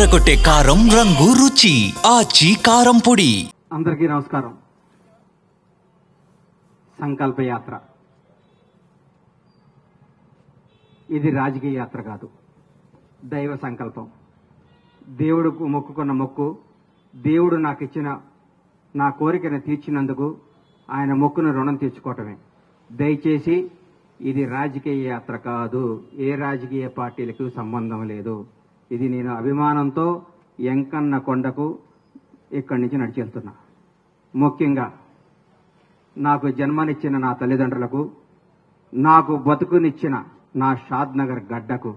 అదరకొట్టే కారం రంగు రుచి ఆచి కారం పొడి. అందరికీ నమస్కారం. సంకల్ప యాత్ర ఇది రాజకీయ యాత్ర కాదు, దైవ సంకల్పం. దేవుడుకు మొక్కుకున్న మొక్కు, దేవుడు నాకు ఇచ్చిన నా కోరికను తీర్చినందుకు ఆయన మొక్కును రుణం తీర్చుకోవటమే. దయచేసి ఇది రాజకీయ యాత్ర కాదు, ఏ రాజకీయ పార్టీలకు సంబంధం లేదు. ఇది నేను అభిమానంతో ఎంకన్న కొండకు ఇక్కడి నుంచి నడిచెళ్తున్నా. ముఖ్యంగా నాకు జన్మనిచ్చిన నా తల్లిదండ్రులకు, నాకు బతుకునిచ్చిన నా షాద్ నగర్ గడ్డకు,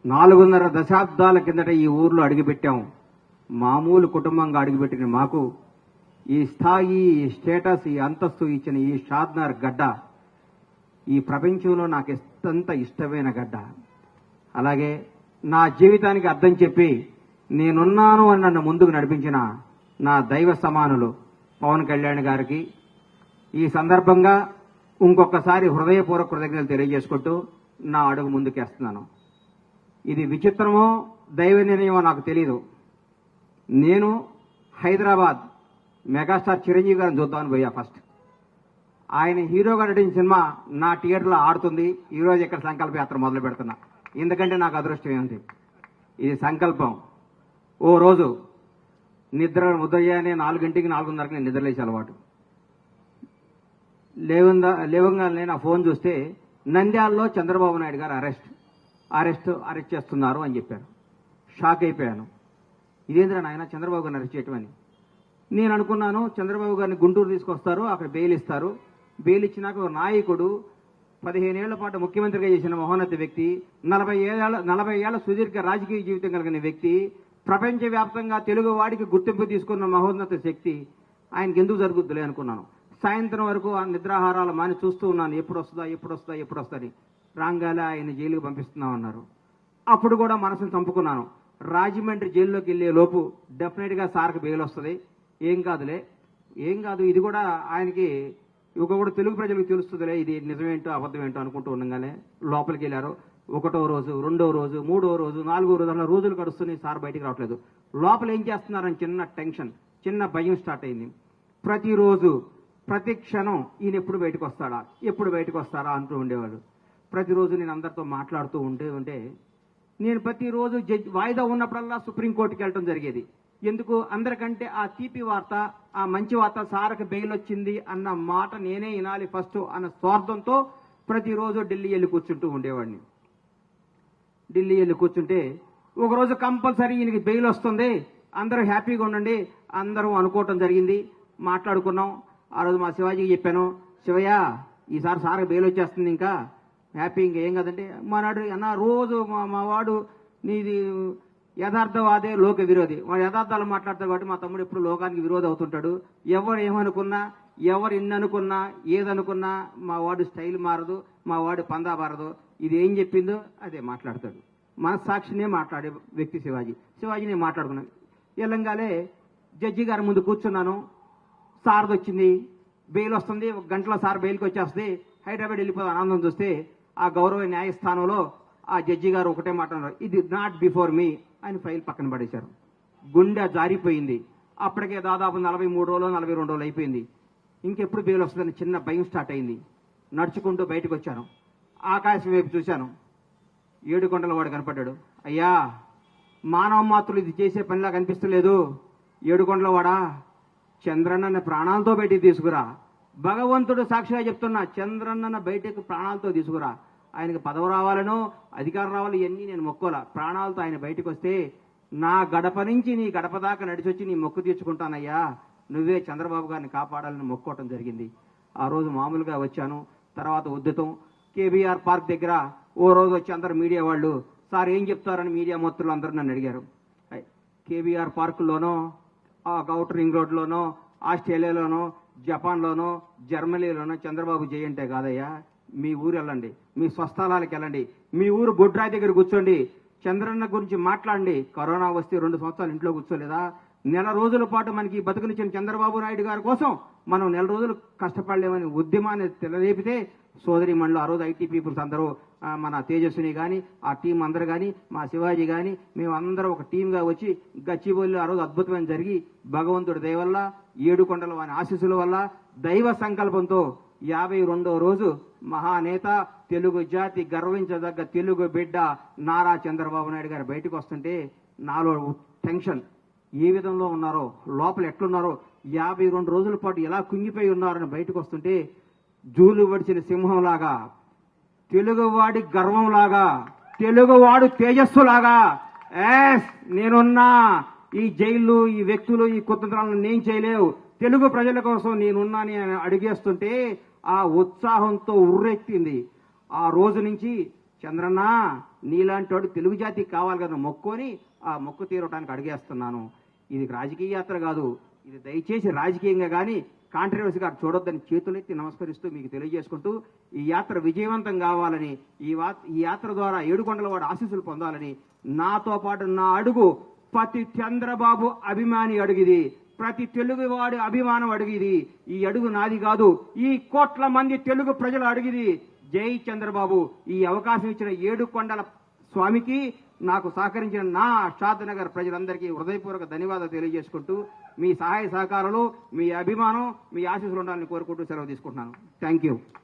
4.5 దశాబ్దాల కిందట ఈ ఊర్లో అడుగుపెట్టాం. మామూలు కుటుంబంగా అడుగుపెట్టిన మాకు ఈ స్థాయి, ఈ స్టేటస్, ఈ అంతస్తు ఇచ్చిన ఈ షాద్ నగర్ గడ్డ ఈ ప్రపంచంలో నాకు ఎంత ఇష్టమైన గడ్డ. అలాగే నా జీవితానికి అర్థం చెప్పి నేనున్నాను అని నన్ను ముందుకు నడిపించిన నా దైవ సమానులు పవన్ కళ్యాణ్ గారికి ఈ సందర్భంగా ఇంకొకసారి హృదయపూర్వక కృతజ్ఞతలు తెలియజేసుకుంటూ నా అడుగు ముందుకేస్తున్నాను. ఇది విచిత్రమో దైవ నిర్ణయమో నాకు తెలీదు. నేను హైదరాబాద్ మెగాస్టార్ చిరంజీవి గారిని చూద్దామని పోయా. ఫస్ట్ ఆయన హీరోగా నటించిన సినిమా నా థియేటర్లో ఆడుతుంది. ఈరోజు ఇక్కడ సంకల్ప యాత్ర మొదలు పెడుతున్నా. ఎందుకంటే నాకు అదృష్టం ఏమిటి, ఇది సంకల్పం. ఓ రోజు ఉదయాన్నే 4 గంటకి 4:30కి నేను నిద్రలేసే అలవాటు. లేవంగానే నా ఫోన్ చూస్తే నంద్యాలలో చంద్రబాబు నాయుడు గారు అరెస్ట్ చేస్తున్నారు అని చెప్పారు. షాక్ అయిపోయాను. ఇదేంద్రా నాయన చంద్రబాబు గారిని అరెస్ట్ చేయటం అని. నేను అనుకున్నాను చంద్రబాబు గారిని గుంటూరు తీసుకొస్తారు, అక్కడ బెయిల్ ఇస్తారు. బెయిల్ ఇచ్చినాక ఒక నాయకుడు 15 ఏళ్ల పాటు ముఖ్యమంత్రిగా చేసిన మహోన్నత వ్యక్తి, 40 ఏళ్ల సుదీర్ఘ రాజకీయ జీవితం కలిగిన వ్యక్తి, ప్రపంచవ్యాప్తంగా తెలుగు వాడికి గుర్తింపు తీసుకున్న మహోన్నత శక్తి, ఆయనకి ఎందుకు జరుగుద్దులే అనుకున్నాను. సాయంత్రం వరకు ఆ నిద్రాహారాలు మాని చూస్తూ ఉన్నాను, ఎప్పుడు వస్తుందని. రాంగాలే ఆయన జైలుకు పంపిస్తున్నామన్నారు. అప్పుడు కూడా మనసును చంపుకున్నాను. రాజమండ్రి జైల్లోకి వెళ్లే లోపు డెఫినెట్ గా సార్కి బెయిల్ వస్తుంది, ఏం కాదు ఇది కూడా ఆయనకి కూడా తెలుగు ప్రజలకు తెలుస్తుందిలే, ఇది నిజమేంటో అబద్ధమేంటో అనుకుంటూ ఉండగానే లోపలికి వెళ్ళారు. 1వ రోజు, 2వ రోజు, 3వ రోజు, 4వ రోజు, అలా రోజులు గడుస్తున్నాయి. సార్ బయటికి రావట్లేదు. లోపల ఏం చేస్తున్నారని చిన్న టెన్షన్, చిన్న భయం స్టార్ట్ అయింది. ప్రతిరోజు ప్రతి క్షణం ఈయన ఎప్పుడు బయటకు వస్తారా అంటూ ఉండేవాళ్ళు. ప్రతిరోజు నేను అందరితో మాట్లాడుతూ ఉంటే నేను ప్రతిరోజు వాయిదా ఉన్నప్పుడల్లా సుప్రీంకోర్టుకి వెళ్ళడం జరిగేది. ఎందుకు? అందరికంటే ఆ తీపి వార్త, ఆ మంచి వార్త, సార్కి బెయిల్ వచ్చింది అన్న మాట నేనే వినాలి ఫస్ట్ అన్న స్వార్థంతో ప్రతిరోజు ఢిల్లీ వెళ్ళి కూర్చుంటూ ఉండేవాడిని. ఢిల్లీ వెళ్ళి కూర్చుంటే ఒకరోజు కంపల్సరీ ఈయనకి బెయిల్ వస్తుంది, అందరూ హ్యాపీగా ఉండండి అందరూ అనుకోవటం జరిగింది. మాట్లాడుకున్నాం. ఆ రోజు మా శివాజీకి చెప్పాను, శివయ్య ఈసారి సార్కి బెయిల్ వచ్చేస్తుంది, ఇంకా హ్యాపీ, ఇంకా ఏం కదంటే మానాడు అన్న రోజు మా వాడు నీది యథార్థవాదే లోక విరోధి, వాడు యథార్థాలు మాట్లాడతాడు కాబట్టి మా తమ్ముడు ఎప్పుడు లోకానికి విరోధి అవుతుంటాడు. ఎవరు ఏమనుకున్నా, ఎవరు ఎన్ననుకున్నా, ఏదనుకున్నా మా వాడు స్టైల్ మారదు, మా వాడు పందా మారదు. ఇది ఏం చెప్పిందో అదే మాట్లాడతాడు. మనస్సాక్షినే మాట్లాడే వ్యక్తి శివాజీ నేను మాట్లాడుకున్నాను. ఎల్లంగానే జడ్జి గారి ముందు కూర్చున్నాను. సార్ది వచ్చింది, బెయిల్ వస్తుంది, 1 గంటలో సార్ బెయిల్కి వచ్చేస్తుంది, హైదరాబాద్ వెళ్ళిపోతే ఆనందం చూస్తే ఆ గౌరవ న్యాయస్థానంలో ఆ జడ్జి గారు ఒకటే మాట అన్నారు, ఇది నాట్ బిఫోర్ మీ అని ఫైల్ పక్కన పడేశారు. గుండె జారిపోయింది. అప్పటికే దాదాపు 43 రోజులు 42 రోజులు అయిపోయింది. ఇంకెప్పుడు బెయిల్ వస్తుందని చిన్న భయం స్టార్ట్ అయింది. నడుచుకుంటూ బయటకు వచ్చాను. ఆకాశం వైపు చూశాను. 7 కొండల వాడు కనపడ్డాడు. అయ్యా, మానవ మాత్రులు ఇది చేసే పనిలా కనిపిస్తలేదు. 7 కొండల వాడా, చంద్రన్న ప్రాణాలతో బయటికి తీసుకురా. భగవంతుడు సాక్షిగా చెప్తున్నా, చంద్రన్న బయటకు ప్రాణాలతో తీసుకురా. ఆయనకు పదవి రావాలనో అధికారం రావాలి, ఇవన్నీ నేను మొక్కోలా. ప్రాణాలతో ఆయన బయటకు వస్తే నా గడప నుంచి నీ గడప దాకా నడిచొచ్చి నీ మొక్కు తీర్చుకుంటానయ్యా, నువ్వే చంద్రబాబు గారిని కాపాడాలని మొక్కోవటం జరిగింది. ఆ రోజు మామూలుగా వచ్చాను. తర్వాత ఉద్యతం కేబీఆర్ పార్క్ దగ్గర ఓ రోజు వచ్చి అందరు మీడియా వాళ్ళు, సార్ ఏం చెప్తారని మీడియా మొత్తులు అందరూ నన్ను అడిగారు. కేబీఆర్ పార్కుల్లోనో, ఆ ఔటర్ రింగ్ రోడ్లోనో, ఆస్ట్రేలియాలోనో, జపాన్లోనో, జర్మనీలోనో చంద్రబాబు జయంటే కాదయ్యా, మీ ఊరు వెళ్ళండి, మీ స్వస్థలాలకు వెళ్ళండి, మీ ఊరు బొడ్రాయి దగ్గర కూర్చోండి, చంద్రన్న గురించి మాట్లాడండి. కరోనా వస్తే 2 సంవత్సరాలు ఇంట్లో కూర్చోలేదా? నెల రోజుల పాటు మనకి బతుకునిచ్చిన చంద్రబాబు నాయుడు గారి కోసం మనం నెల రోజులు కష్టపడలేమని ఉద్యమాన్ని తెలలేపితే సోదరి మండలు ఆ రోజు ఐటీ పీపుల్స్ అందరూ మన తేజస్విని కానీ ఆ టీం అందరూ కానీ మా శివాజీ కానీ మేమందరం ఒక టీంగా వచ్చి గచ్చిబౌలిలో ఆ రోజు అద్భుతమైన జరిగి భగవంతుడి దయ వల్ల ఏడుకొండల వారి ఆశీస్సుల వల్ల దైవ సంకల్పంతో 52వ రోజు మహానేత తెలుగు జాతి గర్వించదగ్గ తెలుగు బిడ్డ నారా చంద్రబాబు నాయుడు గారు బయటకు వస్తుంటే నాలో టెన్షన్ ఏ విధంలో ఉన్నారో లోపల ఎట్లున్నారో 52 రోజుల పాటు ఎలా కుంగిపోయి ఉన్నారని బయటకు వస్తుంటే జూలు వడిచిన సింహంలాగా తెలుగువాడి గర్వంలాగా తెలుగువాడు తేజస్సులాగా నేనున్నా ఈ జైళ్ళు ఈ వ్యక్తులు ఈ కుతంత్రాలను నేను చేయలేవు తెలుగు ప్రజల కోసం నేనున్నా అని అడిగేస్తుంటే ఆ ఉత్సాహంతో ఉర్రెత్తింది. ఆ రోజు నుంచి చంద్రన్న నీలాంటి వాడు తెలుగు జాతికి కావాలి కదా మొక్కుని ఆ మొక్కు తీరటానికి అడిగేస్తున్నాను. ఇది రాజకీయ యాత్ర కాదు, ఇది దయచేసి రాజకీయంగా కానీ కాంట్రవర్సీగా చూడొద్దని చేతులెత్తి నమస్కరిస్తూ మీకు తెలియజేసుకుంటూ ఈ యాత్ర విజయవంతం కావాలని ఈ యాత్ర ద్వారా ఏడుకొండల వాడు ఆశీస్సులు పొందాలని నాతో పాటు నా అడుగు ప్రతి చంద్రబాబు అభిమాని అడుగుది, ప్రతి తెలుగువాడి అభిమానం అడిగిది. ఈ అడుగు నాది కాదు, ఈ కోట్ల మంది తెలుగు ప్రజలు అడిగిది. జై చంద్రబాబు. ఈ అవకాశం ఇచ్చిన ఏడుకొండల స్వామికి నాకు సహకరించిన నా షాద్నగర్ ప్రజలందరికీ హృదయపూర్వక ధన్యవాదాలు తెలియజేసుకుంటూ మీ సహాయ సహకారాలు మీ అభిమానం మీ ఆశీస్సులు ఉండాలని కోరుకుంటూ సెలవు తీసుకుంటున్నాను. Thank you.